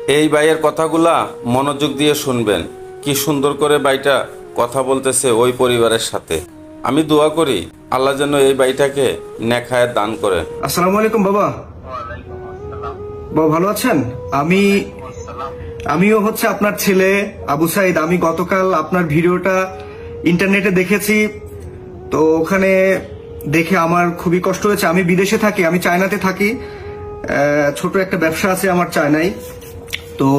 এই ভাইয়ের কথাগুলা মনোযোগ দিয়ে শুনবেন। কি সুন্দর করে ভাইটা কথা বলতেছে ওই পরিবারের সাথে। আমি দোয়া করি আল্লাহ যেন এই ভাইটাকে নেক হায়াত দান করেন। আসসালামু আলাইকুম বাবা। বাবা ভালো আছেন? আমিও হচ্ছে আপনার ছেলে আবু সাইদ। আমি গতকাল আপনার ভিডিওটা ইন্টারনেটে দেখেছি, তো ওখানে দেখে আমার খুবই কষ্ট হয়েছে। আমি বিদেশে থাকি, আমি চায়নাতে থাকি, ছোট একটা ব্যবসা আছে আমার চায়নায়। তো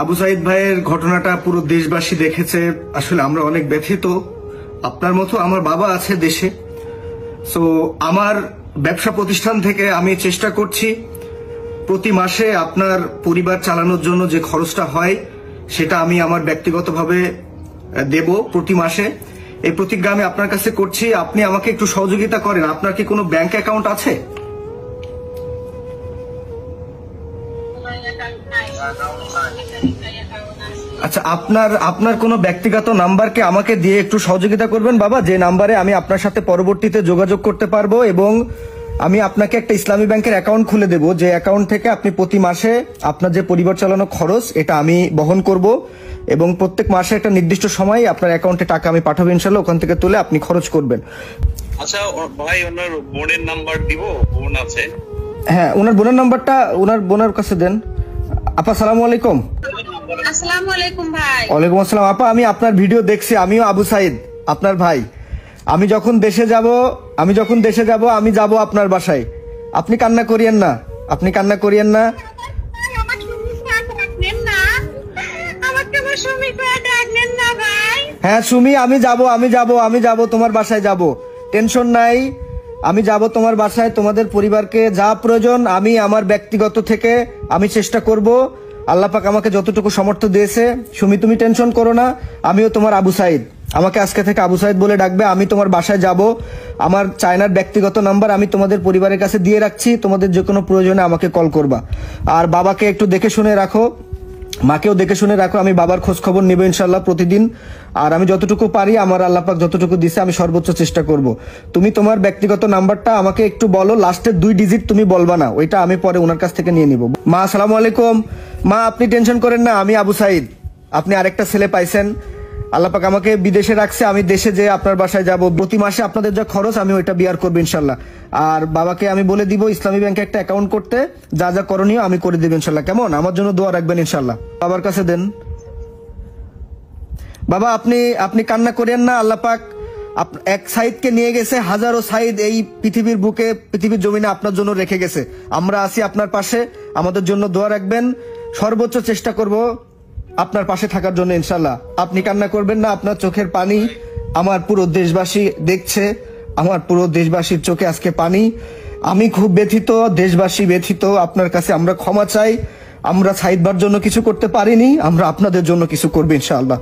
আবু সাইদ ভাইয়ের ঘটনাটা পুরো দেশবাসী দেখেছে। আসলে আমরা অনেক ব্যথিত। আপনার মতো আমার বাবা আছে দেশে। সো আমার ব্যবসা প্রতিষ্ঠান থেকে আমি চেষ্টা করছি প্রতি মাসে আপনার পরিবার চালানোর জন্য যে খরচটা হয় সেটা আমি আমার ব্যক্তিগতভাবে দেব প্রতি মাসে। এই প্রতিজ্ঞা আমি আপনার কাছে করছি। আপনি আমাকে একটু সহযোগিতা করেন। আপনার কি কোনো ব্যাংক অ্যাকাউন্ট আছে? আচ্ছা, আপনার কোনো ব্যক্তিগত নাম্বারকে আমাকে দিয়ে একটু সহযোগিতা করবেন বাবা, যে নাম্বারে আমি আপনার সাথে পরবর্তীতে যোগাযোগ করতে পারবো, এবং আমি আপনাকে একটা ইসলামী ব্যাংকের অ্যাকাউন্ট খুলে দেব, যে অ্যাকাউন্ট থেকে আপনি প্রতি মাসে আপনার যে পরিবার চালানো খরচ এটা আমি বহন করব, এবং প্রত্যেক মাসে একটা নির্দিষ্ট সময় আপনার অ্যাকাউন্টে টাকা আমি পাঠাবো ইনশাল্লাহ। ওখান থেকে তুলে আপনি খরচ করবেন। আচ্ছা ভাই, ওনার বোনের নাম্বার দিব? বোন আছে? হ্যাঁ, ওনার বোনের নাম্বারটা ওনার বোনের কাছে দেন। আপা আসসালামু আলাইকুম। আসসালামু আলাইকুম ভাই। ওয়ালাইকুম আসসালাম। আপা আমি আপনার ভিডিও দেখছি, আমিও আবু সাইদ আপনার ভাই। আমি যখন দেশে যাব আমি যাব আপনার বাসায়। আপনি কান্না করিয়েন না, আপনি কান্না করিয়েন না। হ্যাঁ সুমি, আমি যাব তোমার বাসায় যাব, টেনশন নাই। আমি যাব তোমার বাসায়, তোমাদের পরিবারকে যা প্রয়োজন আমি আমার ব্যক্তিগত থেকে আমি চেষ্টা করব। আল্লাহ পাক আমাকে যতটুকু সামর্থ্য দিয়েছে। সুমি তুমি টেনশন করো না, আমিও তোমার আবু সাইদ। আমাকে আজকে থেকে আবু সাইদ বলে ডাকবে। আমি তোমার বাসায় যাব, আমার চায়নার ব্যক্তিগত নাম্বার আমি তোমাদের পরিবারের কাছে দিয়ে রাখছি। তোমাদের যে কোনো প্রয়োজনে আমাকে কল করবা। আর বাবাকে একটু দেখে শুনে রাখো, মাকেও দেখে শুনে রাখো। আমি বাবার খোঁজ খবর নেব ইনশাল্লাহ প্রতিদিন। আর আমি যতটুকু পারি, আমার আল্লাহ পাক যতটুকু দিছে আমি সর্বোচ্চ চেষ্টা করব। তুমি তোমার ব্যক্তিগত নাম্বারটা আমাকে একটু বলো, লাস্টের 2 ডিজিট তুমি বলবা না, ওইটা আমি পরে ওনার কাছ থেকে নিয়ে নিব। মা আসসালামু আলাইকুম। মা আপনি টেনশন করেন না, আমি আবু সাইদ। আপনি আরেকটা ছেলে পাইছেন, আল্লাহ পাক আমাকে বিদেশে রাখছে। আমি দেশে যে আপনার বাসায় যাব, প্রতি মাসে আপনাদের যা খরচ আমি ওইটা বিয়ার করবো ইনশাল্লাহ। আর বাবাকে আমি বলে দিব ইসলামী ব্যাংকে একটা অ্যাকাউন্ট করতে, যা যা করণীয় আমি করে দেব ইনশাল্লাহ। কেমন? আমার জন্য দোয়া রাখবেন ইনশাল্লাহ। বাবার কাছে দেন। বাবা আপনি কান্না করেন না। আল্লাহ পাক এক সাইদকে নিয়ে গেছে, হাজারো সাইদ এই পৃথিবীর বুকে, পৃথিবীর জমিনে আপনার জন্য রেখে গেছে। আমরা আছি আপনার পাশে, আমাদের জন্য দোয়া রাখবেন। সর্বোচ্চ চেষ্টা করব আপনার পাশে থাকার জন্য ইনশাল্লাহ। আপনি কান্না করবেন না, আপনার চোখের পানি আমার পুরো দেশবাসী দেখছে। আমার পুরো দেশবাসীর চোখে আজকে পানি। আমি খুব ব্যথিত, দেশবাসী ব্যথিত। আপনার কাছে আমরা ক্ষমা চাই। আমরা সাইদ ভাইয়ের জন্য কিছু করতে পারিনি, আমরা আপনাদের জন্য কিছু করবো ইনশাআল্লাহ।